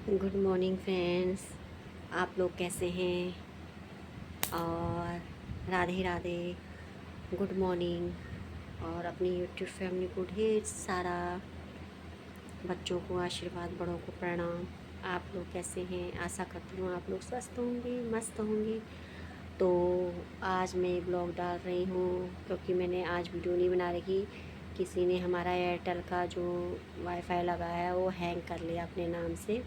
Good morning friends. आप लोग कैसे हैं? और राधे राधे, गुड मॉर्निंग। और अपनी यूट्यूब फैमिली को ढेर सारा, बच्चों को आशीर्वाद, बड़ों को प्रणाम। आप लोग कैसे हैं? आशा करती हूँ आप लोग स्वस्थ होंगे, मस्त होंगे। तो आज मैं ब्लॉग डाल रही हूँ क्योंकि मैंने आज वीडियो नहीं बना रही। किसी ने हमारा एयरटेल का जो वाईफाई लगाया है वो हैंग कर लिया अपने नाम से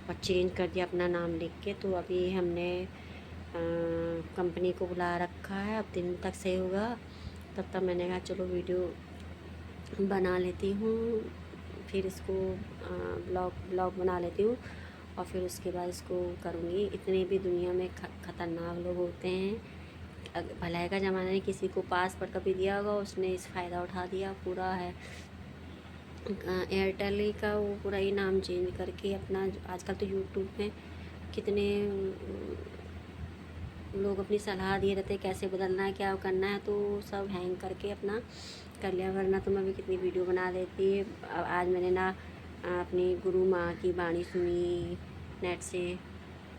और चेंज कर दिया अपना नाम लिख के। तो अभी हमने कंपनी को बुला रखा है, अब दिन तक सही होगा। तब तक मैंने कहा चलो वीडियो बना लेती हूँ, फिर इसको ब्लॉग बना लेती हूँ और फिर उसके बाद इसको करूँगी। इतने भी दुनिया में ख़तरनाक लोग होते हैं। भलाई का ज़माना है, किसी को पासवर्ड कभी दिया होगा, उसने इस फ़ायदा उठा दिया। पूरा है एयरटेल ही का वो पूरा ही नाम चेंज करके अपना। आजकल तो यूट्यूब में कितने लोग अपनी सलाह दिए रहते हैं कैसे बदलना है, क्या करना है, तो सब हैंग करके अपना कर लिया। वरना तो मैं भी कितनी वीडियो बना देती। आज मैंने ना अपनी गुरु माँ की वाणी सुनी नेट से,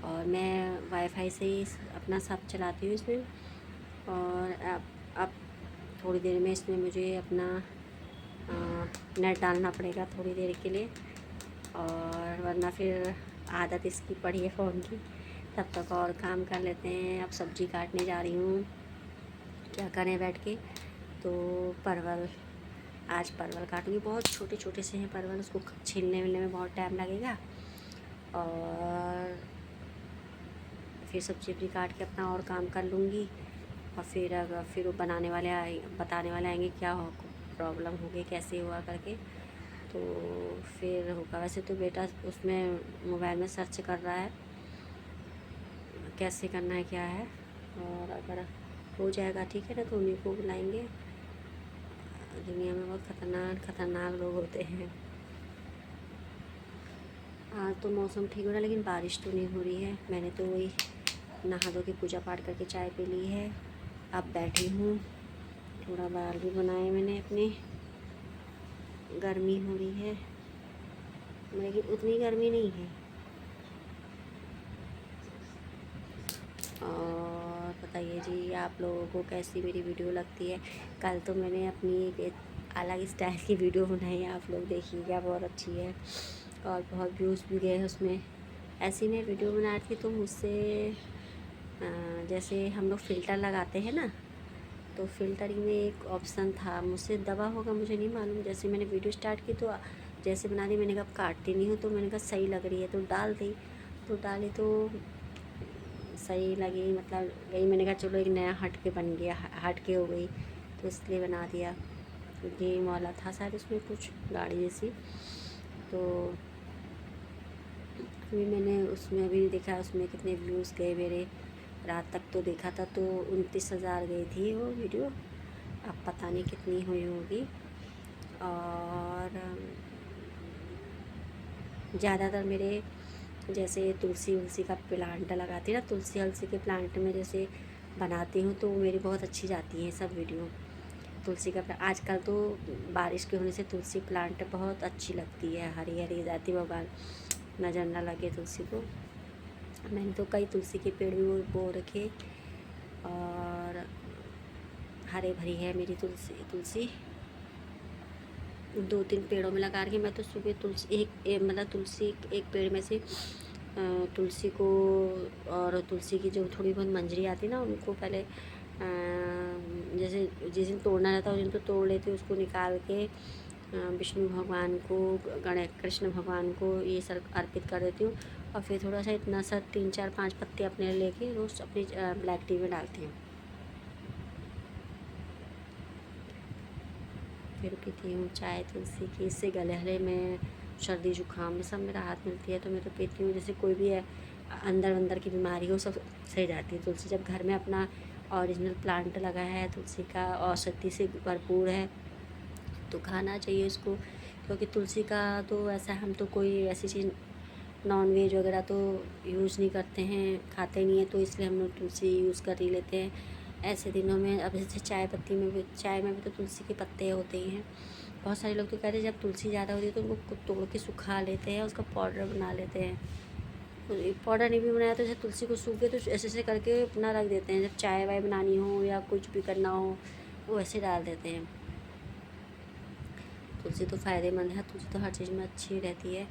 और मैं वाईफाई से ही अपना सब चलाती हूँ इसमें। और अब थोड़ी देर में इसमें मुझे अपना नेट डालना पड़ेगा थोड़ी देर के लिए, और वरना फिर आदत इसकी पड़ी है फ़ोन की। तब तक और काम कर लेते हैं। अब सब्ज़ी काटने जा रही हूँ, क्या करें बैठ के। तो परवल, आज परवल काटूँगी। बहुत छोटे छोटे से हैं परवल, उसको छीलने मिलने में बहुत टाइम लगेगा। और फिर सब्ज़ी भी काट के अपना और काम कर लूँगी। और फिर वो बताने वाले आएंगे क्या प्रॉब्लम हो गई, कैसे हुआ करके। तो फिर होगा। वैसे तो बेटा उसमें मोबाइल में सर्च कर रहा है कैसे करना है, क्या है। और अगर हो जाएगा ठीक है ना, तो उन्हीं को बुलाएंगे। दुनिया में बहुत खतरनाक लोग होते हैं। आज तो मौसम ठीक हो रहा है, लेकिन बारिश तो नहीं हो रही है। मैंने तो वही नहा धो के पूजा पाठ करके चाय पी ली है। अब बैठी हूँ, थोड़ा बाल भी बनाए मैंने अपने। गर्मी हो रही है लेकिन उतनी गर्मी नहीं है। और बताइए जी, आप लोगों को कैसी मेरी वीडियो लगती है। कल तो मैंने अपनी एक अलग स्टाइल की वीडियो बनाई है, आप लोग देखिएगा, बहुत अच्छी है और बहुत व्यूज़ भी गए उसमें। ऐसी मैं वीडियो बना रही थी तो मुझसे जैसे हम लोग फ़िल्टर लगाते हैं ना, तो फ़िल्टरिंग में एक ऑप्शन था, मुझसे दबा होगा मुझे नहीं मालूम। जैसे मैंने वीडियो स्टार्ट की तो जैसे बना दी, मैंने कहा काटती नहीं हूँ, तो मैंने कहा सही लग रही है तो डाल दी। तो डाली तो सही लगी, मतलब गई। मैंने कहा चलो एक नया हट के बन गया, हट के हो गई, तो इसलिए बना दिया। गेम वाला था शायद उसमें, कुछ गाड़ी जैसी। तो अभी मैंने उसमें अभी देखा उसमें कितने व्यूज़ गए मेरे। रात तक तो देखा था तो 29,000 गई थी वो वीडियो। अब पता नहीं कितनी हुई होगी। और ज़्यादातर मेरे जैसे तुलसी उलसी का प्लांट लगाती ना, तुलसी अलसी के प्लांट में जैसे बनाती हूँ तो मेरी बहुत अच्छी जाती हैं सब वीडियो। तुलसी का आजकल तो बारिश के होने से तुलसी प्लांट बहुत अच्छी लगती है, हरी हरी जाती, भगवान नज़र न लगे तुलसी को। मैंने तो कई तुलसी के पेड़ भी बो रखे, और हरे भरी है मेरी तुलसी 2-3 पेड़ों में लगा रही। मैं तो सुबह तुलसी मतलब तुलसी एक पेड़ में से तुलसी को, और तुलसी की जो थोड़ी बहुत मंजरी आती ना, उनको पहले जैसे जिस दिन तोड़ना रहता है उस दिन तो तोड़ लेती हूँ, उसको निकाल के विष्णु भगवान को, गणेश कृष्ण भगवान को ये सब अर्पित कर देती हूँ। और फिर थोड़ा सा इतना सा 3-4-5 पत्ते अपने लेके रोज़ अपनी ब्लैक टी में डालती हूँ, फिर पीती हूँ चाय तुलसी की। इससे गले में, सर्दी जुकाम में सब में राहत मिलती है, तो मैं तो पीती हूँ। जैसे कोई भी है अंदर की बीमारी हो, सब सही जाती है तुलसी। जब घर में अपना ओरिजिनल प्लांट लगा है तुलसी का, औषधि से भरपूर है, तो खाना चाहिए इसको। क्योंकि तुलसी का तो ऐसा, हम तो कोई ऐसी चीज़ नॉन वेज वगैरह तो यूज़ नहीं करते हैं, खाते नहीं हैं, तो इसलिए हम लोग तुलसी यूज़ कर ही लेते हैं ऐसे दिनों में। अब जैसे चाय में भी तो तुलसी के पत्ते होते ही हैं, बहुत सारे लोग तो कहते हैं जब तुलसी ज़्यादा होती है तो उनको तोड़ के सुखा लेते हैं, उसका पाउडर बना लेते हैं। तो पाउडर नहीं भी बनाया तो जैसे तुलसी को सूख गए तो ऐसे ऐसे करके अपना रख देते हैं, जब चाय वाय बनानी हो या कुछ भी करना हो वो ऐसे डाल देते हैं। तुलसी तो फ़ायदेमंद है, तुलसी तो हर चीज़ में अच्छी रहती है।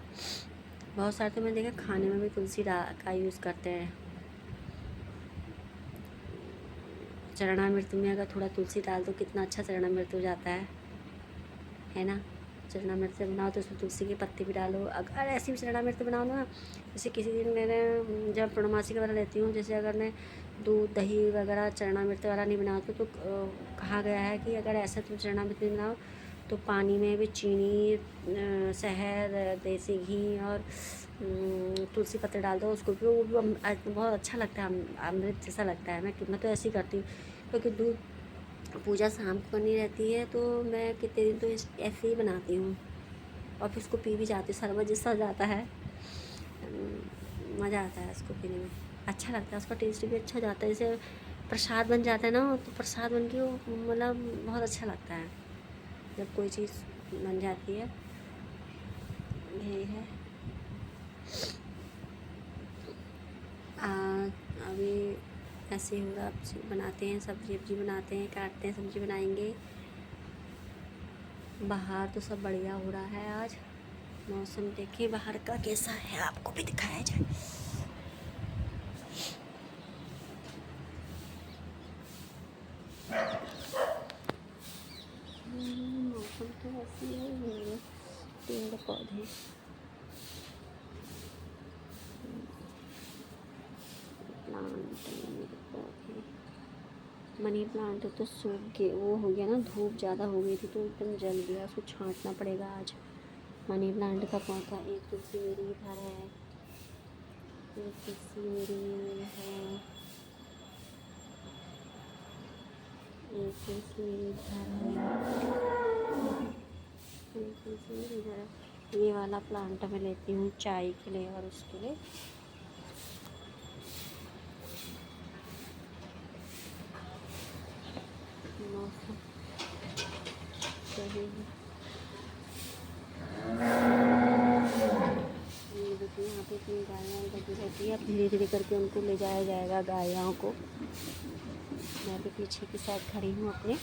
बहुत सारे तो मैंने देखा खाने में भी तुलसी का यूज़ करते हैं। चरना मृत में अगर थोड़ा तुलसी डाल दो कितना अच्छा चरना मृत हो जाता है ना। चरना मिर्च बनाओ तो उसमें तुलसी के पत्ते भी डालो। अगर ऐसी भी चरना मिर्च बनाओ ना, जैसे किसी दिन मैंने जब पूर्णमासी वगैरह लेती हूँ, जैसे अगर मैं दूध दही वगैरह चरना मिर्च वाला नहीं बनाती तो कहा गया है कि अगर ऐसा तुम चरना मिर्च नहीं बनाओ तो पानी में भी चीनी, शहद, देसी घी और तुलसी पत्ते डाल दो उसको भी, वो भी बहुत अच्छा लगता है, अमृत जैसा लगता है। मैं तो ऐसे ही करती हूँ, क्योंकि दूध पूजा शाम को करनी रहती है तो मैं कितने दिन तो ऐसे ही बनाती हूँ और फिर उसको पी भी जाती हूँ। शरबत जैसा हो जाता है, मज़ा आता है उसको पीने में, अच्छा लगता है, उसका टेस्ट भी अच्छा हो जाता है। जैसे प्रसाद बन जाता है ना, तो प्रसाद बन के वो मतलब बहुत अच्छा लगता है जब कोई चीज़ बन जाती है। यही है। अभी ऐसे हो रहा, बनाते हैं सब्जी बनाते हैं, काटते हैं, सब्जी बनाएंगे। बाहर तो सब बढ़िया हो रहा है आज। मौसम देखिए बाहर का कैसा है, आपको भी दिखाया जाए। मौसम तो ऐसे ही है, पेड़ पौधे प्लांट पौधे, मनी प्लांट तो सूख गए, वो हो गया ना, धूप ज़्यादा हो गई थी तो एकदम जल गया, उसको छांटना पड़ेगा आज। मनी प्लांट का पौधा, एक तुलसी मेरी इधर है, एक तुलसी मेरी है, एक तुलसी मेरी इधर है, एक तुलसी मेरी इधर है। ये वाला प्लांट मैं लेती हूँ चाय के लिए और उसके लिए। मौसम सही है। ये देखिए यहाँ पे इतनी गायों लगी रहती है, अब धीरे धीरे करके उनको ले जाया जाएगा गायों को। मैं भी पीछे की साइड खड़ी हूँ अपने।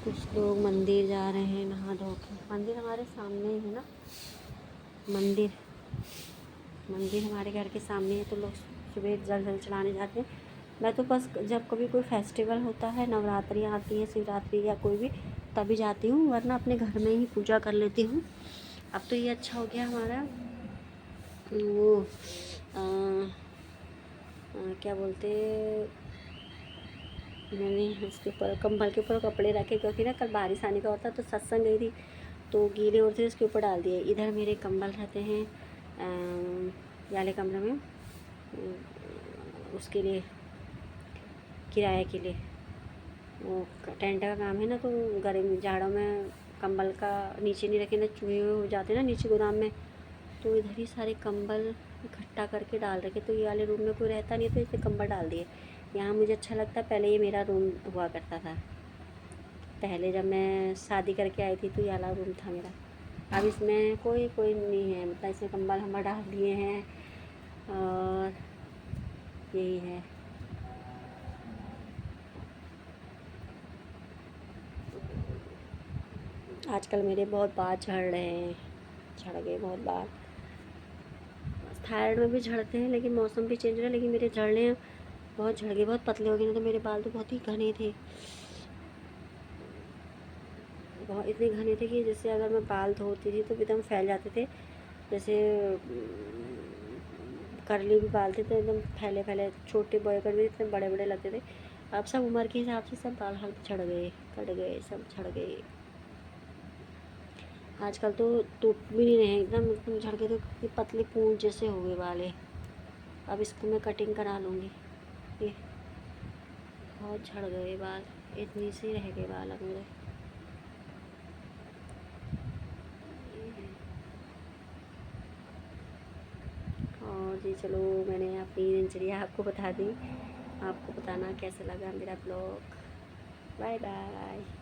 कुछ लोग मंदिर जा रहे हैं नहा धो के, मंदिर हमारे सामने ही है ना, मंदिर हमारे घर के सामने है, तो लोग सुबह जल चढ़ाने जाते हैं। मैं तो बस जब कभी कोई फेस्टिवल होता है, नवरात्रि आती है, शिवरात्रि या कोई भी, तभी जाती हूँ, वरना अपने घर में ही पूजा कर लेती हूँ। अब तो ये अच्छा हो गया हमारा, वो क्या बोलते, मैंने उसके ऊपर कंबल के ऊपर कपड़े रखे, क्योंकि ना कल बारिश आने का होता तो सत्संग गई थी तो गीले होते उसके ऊपर डाल दिए। इधर मेरे कंबल रहते हैं वाले कमरे में, उसके लिए किराए के लिए, वो टेंट का काम है ना, तो गर्मी जाड़ों में कंबल का नीचे नहीं रखे ना, चूहे हो जाते ना नीचे गोदाम में, तो इधर ही सारे कंबल इकट्ठा करके डाल रखे। तो ये वाले रूम में कोई रहता नहीं तो इसमें कंबल डाल दिए। यहाँ मुझे अच्छा लगता है, पहले ये मेरा रूम हुआ करता था, पहले जब मैं शादी करके आई थी तो ये वाला रूम था मेरा। अब इसमें कोई नहीं है, मतलब इसमें कंबल हम डाल दिए हैं और यही है। आजकल मेरे बहुत बाल झड़ रहे हैं, झड़ गए बहुत बाल। थायराइड में भी झड़ते हैं, लेकिन मौसम भी चेंज हो रहा है, लेकिन मेरे झड़ रहे हैं, बहुत झड़ गए, बहुत पतले हो गए। नहीं तो मेरे बाल तो बहुत ही घने थे, बहुत इतने घने थे कि जैसे अगर मैं बाल धोती थी तो एकदम फैल जाते थे, जैसे करली भी बाल थे तो एकदम फैले फैले, छोटे बॉय कर भी इतने बड़े बड़े लगते थे। अब सब उम्र के हिसाब से सब बाल हल्के झड़ गए, कट गए, सब झड़ गए। आजकल तो टूट भी नहीं रहे, एकदम एकदम झड़ गए, तो पतले पूंछ जैसे हो गए बाल है। अब इसको मैं कटिंग करा लूँगी। ये बहुत झड़ गए बाल, इतनी सी रह गए बाल अब मेरे। और जी चलो, मैंने अपनी दिनचर्या आपको बता दी, आपको बताना कैसा लगा मेरा ब्लॉग। Bye bye.